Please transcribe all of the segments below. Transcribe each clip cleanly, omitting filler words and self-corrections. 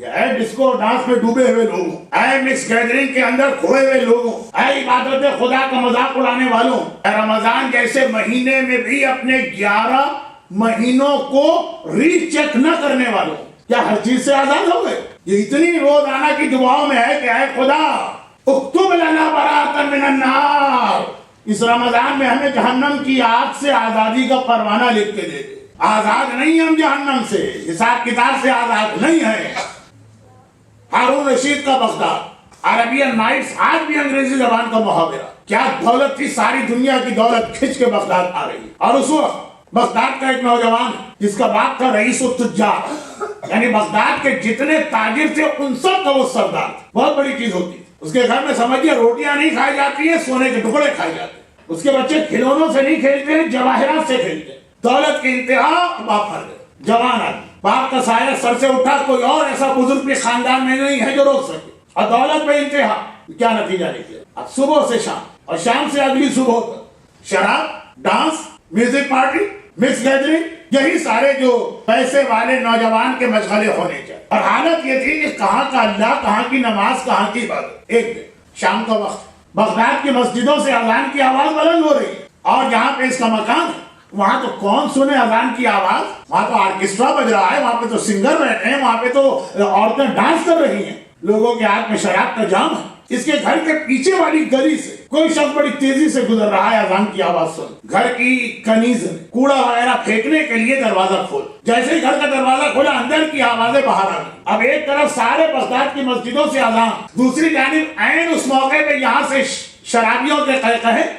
اے disco dance میں ڈوبے ہوئے لوگوں، اے مکس گیدرنگ کے اندر کھوئے ہوئے لوگوں، اے عبادت خدا کا مذاق اڑانے والوں، اے رمضان جیسے مہینے میں بھی اپنے 11 مہینوں کو ری چیک نہ کرنے والوں، کیا ہر چیز سے آزاد ہو گئے؟ یہ اتنی روزانہ کی دعاؤں میں ہے کہ اے خدا اکتب لنا براءۃ من النار، اس رمضان میں ہمیں جہنم کی آگ سے آزادی کا پروانہ لکھ کے دے دے۔ آزاد نہیں ہم جہنم سے، حساب کتاب سے آزاد نہیں ہے۔ ہارون رشید کا بغداد، عربین نائٹس آج بھی انگریزی زبان کا محاورہ، کیا دولت تھی، ساری دنیا کی دولت کھچ کے بغداد آ رہی ہے۔ اور اس وقت بغداد کا ایک نوجوان جس کا باپ تھا رئیس التجار، یعنی بغداد کے جتنے تاجر تھے ان سب کا وہ سردار، بہت بڑی چیز ہوتی ہے۔ اس کے گھر میں سمجھیے روٹیاں نہیں کھائی جاتی ہیں، سونے کے ٹکڑے کھائے جاتے ہیں۔ اس کے بچے کھلونوں سے نہیں کھیلتے ہیں، جواہرات سے کھیلتے ہیں۔ دولت کی انتہا، باپ مر گئے، جوان آدمی، باپ کا سایہ سر سے اٹھا، کوئی اور ایسا بزرگ بھی خاندان میں نہیں ہے جو روک سکے، اور دولت میں انتہا، کیا نتیجہ نکلے؟ اب صبح سے شام اور شام سے اگلی صبح تک شراب، dance, music party, mix gathering, یہی سارے جو پیسے والے نوجوان کے مشغلے ہونے چاہیے۔ اور حالت یہ تھی کہ کہاں کا اللہ، کہاں کی نماز، کہاں کی عبادت۔ ایک دن شام کا وقت بغداد کی مسجدوں سے اذان کی آواز بلند ہو رہی ہے، اور جہاں پہ اس کا مکان ہے وہاں تو کون سنے اذان کی آواز، وہاں تو آرکیسٹرا بج رہا ہے، وہاں پہ تو سنگر بیٹھے ہیں، وہاں پہ تو عورتیں ڈانس کر رہی ہیں، لوگوں کے ہاتھ میں شراب کا جام ہے۔ اس کے گھر کے پیچھے والی گلی سے کوئی شخص بڑی تیزی سے گزر رہا ہے، اذان کی آواز سن۔ گھر کی کنیز نے کوڑا وغیرہ پھینکنے کے لیے دروازہ کھول، جیسے ہی گھر کا دروازہ کھولا اندر کی آوازیں باہر آ گئی۔ اب ایک طرف سارے بغداد کی مسجدوں سے اذان، دوسری جانب عین اس موقع پہ یہاں سے شرابیوں کے قہقہے،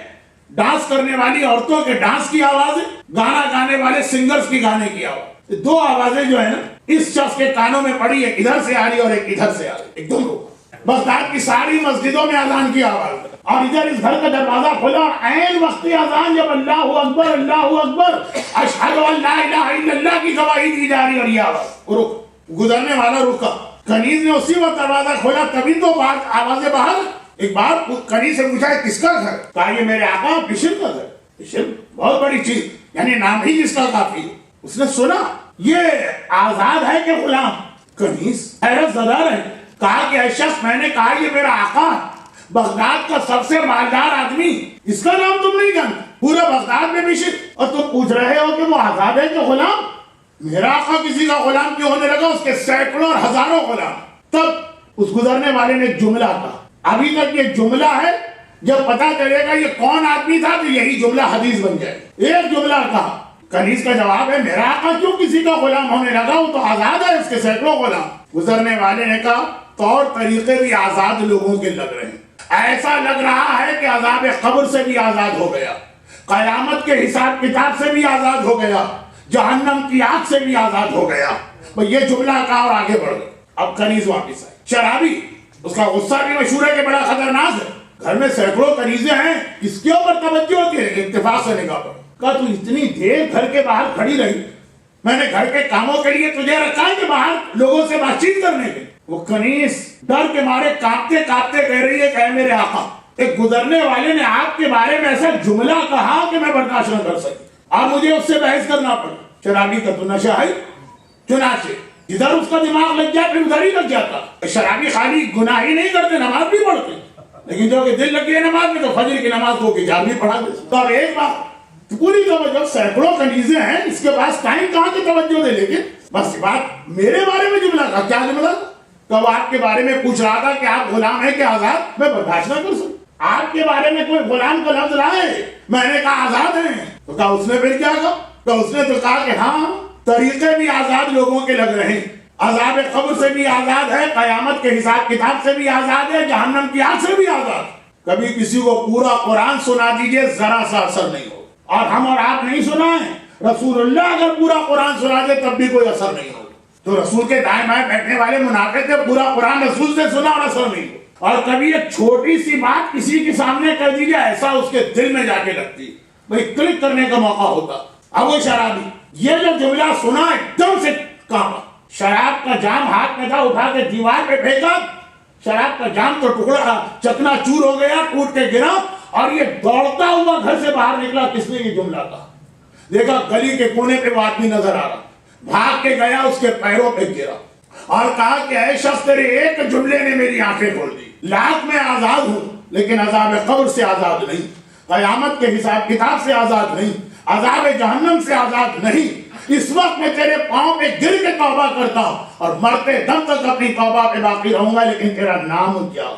ڈانس کرنے والی عورتوں کے ڈانس کی آوازیں، گانا گانے والے سنگرز کی گانے کی آواز۔ دو آوازیں جو ہے نا اس شخص کے کانوں میں پڑی، ایک ادھر سے آ رہی اور ایک ادھر سے آ رہی، ایک دونوں بغداد کی ساری مسجدوں میں اذان کی آواز، اور ادھر اس گھر کا دروازہ کھلا اور عین وقت اذان جب اللہ اکبر اللہ اکبر اشہد ان لا الہ الا اللہ کی گواہی دی جا رہی، اور یہ آواز رک، گزرنے والا رکا۔ کنیز نے اسی وقت دروازہ کھولا، تبھی تو آوازیں باہر۔ ایک بار کنیز سے پوچھا کس کا گھر؟ کہا یہ میرے آقا بشر کا گھر۔ بشر بہت بڑی چیز، یعنی نام ہی جس کا کافی ہے۔ اس نے سنا یہ آزاد ہے کہ غلام؟ کنیز حیرت زدہ رہے، کہا کہ اے شخص، میں نے کہا یہ میرا آقا ہے، بغداد کا سب سے مالدار آدمی، اس کا نام تم نہیں جانتے؟ پورے بغداد میں بشر، اور تم پوچھ رہے ہو کہ وہ آزاد ہے کہ غلام؟ میرا آقا کسی کا غلام کیوں ہونے لگا؟ اس کے سینکڑوں اور ہزاروں غلام۔ تب اس گزرنے والے نے جملہ کہا، ابھی تک یہ جملہ ہے، جب پتا چلے گا یہ کون آدمی تھا تو یہی جملہ حدیث بن جائے۔ ایک جملہ کہا، کنیز کا جواب ہے میرا آقا کیوں کسی کا غلام ہونے لگا، وہ تو آزاد ہے، اس کے سینکڑوں غلام۔ گزرنے والے نے کہا طور طریقے بھی آزاد لوگوں کے لگ رہے ہیں، ایسا لگ رہا ہے کہ عذاب قبر سے بھی آزاد ہو گیا، قیامت کے حساب کتاب سے بھی آزاد ہو گیا، جہنم کی آگ سے بھی آزاد ہو گیا۔ یہ جملہ کہا اور آگے بڑھ گئے۔ اب کنیز واپس آئے، شرابی، اس کا غصہ بھی مشہور ہے کہ بڑا خطرناک ہے، گھر میں سینکڑوں کنیزیں ہیں، کس کے اوپر توجہ ہوتی ہے؟ اتفاق سے نگاہ پر کہا تو اتنی دیر گھر کے باہر کھڑی رہی، میں نے گھر کے کاموں کے لیے تجھے رکھا ہے کہ باہر لوگوں سے بات چیت کرنے کے؟ وہ کنیز ڈر کے مارے کانپتے کانپتے کہہ رہی ہے کہ اے میرے آقا، ایک گزرنے والے نے آپ کے بارے میں ایسا جملہ کہا کہ میں برداشت نہ کر سکی، اب مجھے اس سے بحث کرنا پڑا۔ شرابی کا تو نشہ ہے، چنانچہ ادھر اس کا دماغ لگ جائے پھر ادھر ہی لگ جاتا۔ شرابی خالی گناہ ہی نہیں کرتے، نماز بھی پڑھتے، لیکن جو کہ دل لگی ہے نماز میں تو فجر کی نماز کو جار بھی پڑھا دیتے۔ تو اب ایک بات پوری توجہ، سینکڑوں کنیزیں ہیں، اس کے پاس ٹائم کہاں کی توجہ دے؟ لیکن بس بات میرے بارے میں جملہ تھا، کیا جملہ؟ تو وہ آپ کے بارے میں پوچھ رہا تھا کہ آپ غلام ہیں کہ آزاد؟ میں برداشت نہ کر سکتا، آپ کے بارے میں کوئی غلام کا لفظ لائے، میں نے کہا آزاد ہیں، تو کہا اس نے پھر کیا کہا؟ تو اس نے تو کہا کہ ہاں طریقے بھی آزاد لوگوں کے لگ رہے ہیں، عذاب قبر سے بھی آزاد ہے، قیامت کے حساب کتاب سے بھی آزاد ہے، جہنم کی آگ سے بھی آزاد۔ کبھی کسی کو پورا قرآن سنا دیجئے، ذرا سا اثر نہیں ہو، اور ہم اور آپ نہیں سنائیں، رسول اللہ اگر پورا قرآن سنا دے تب بھی کوئی اثر نہیں ہو۔ تو رسول کے دائیں بائیں بیٹھنے والے منافق تھے، پورا قرآن رسول سے سنا اور اثر نہیں ہو۔ اور کبھی ایک چھوٹی سی بات کسی کے سامنے کر دیجئے، ایسا اس کے دل میں جا کے لگتی، بھئی کلک کرنے کا موقع ہوتا۔ اب وہ شرابی یہ جو جملہ سنا ایک دم سے کانپا، شراب کا جام ہاتھ میں تھا، اٹھا کے دیوار پہ پھینکا، شراب کا جام تو ٹکڑا چکنا چور ہو گیا، ٹوٹ کے گرا، اور یہ دوڑتا ہوا گھر سے باہر نکلا۔ کس نے یہ جملہ کہا؟ دیکھا گلی کے کونے پہ وہ آدمی نظر آ رہا، بھاگ کے گیا، اس کے پیروں پہ گرا، اور کہا کہ اے شخص تیرے ایک جملے نے میری آنکھیں کھول دی، لاکھ میں آزاد ہوں لیکن عذاب قبر سے آزاد نہیں، قیامت کے حساب کتاب سے آزاد نہیں، عذاب جہنم سے آزاد نہیں۔ اس وقت میں تیرے پاؤں پہ گر کے توبہ کرتا ہوں اور مرتے دم تک اپنی توبہ پہ باقی رہوں گا، لیکن تیرا نام کیا؟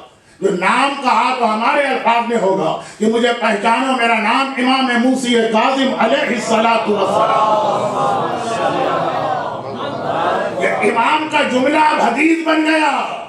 جو نام کہا تو ہمارے الفاظ میں ہوگا کہ مجھے پہچانو، میرا نام امام موسی کاظم علیہ الصلوۃ والسلام۔ یہ امام کا جملہ اب حدیث بن گیا۔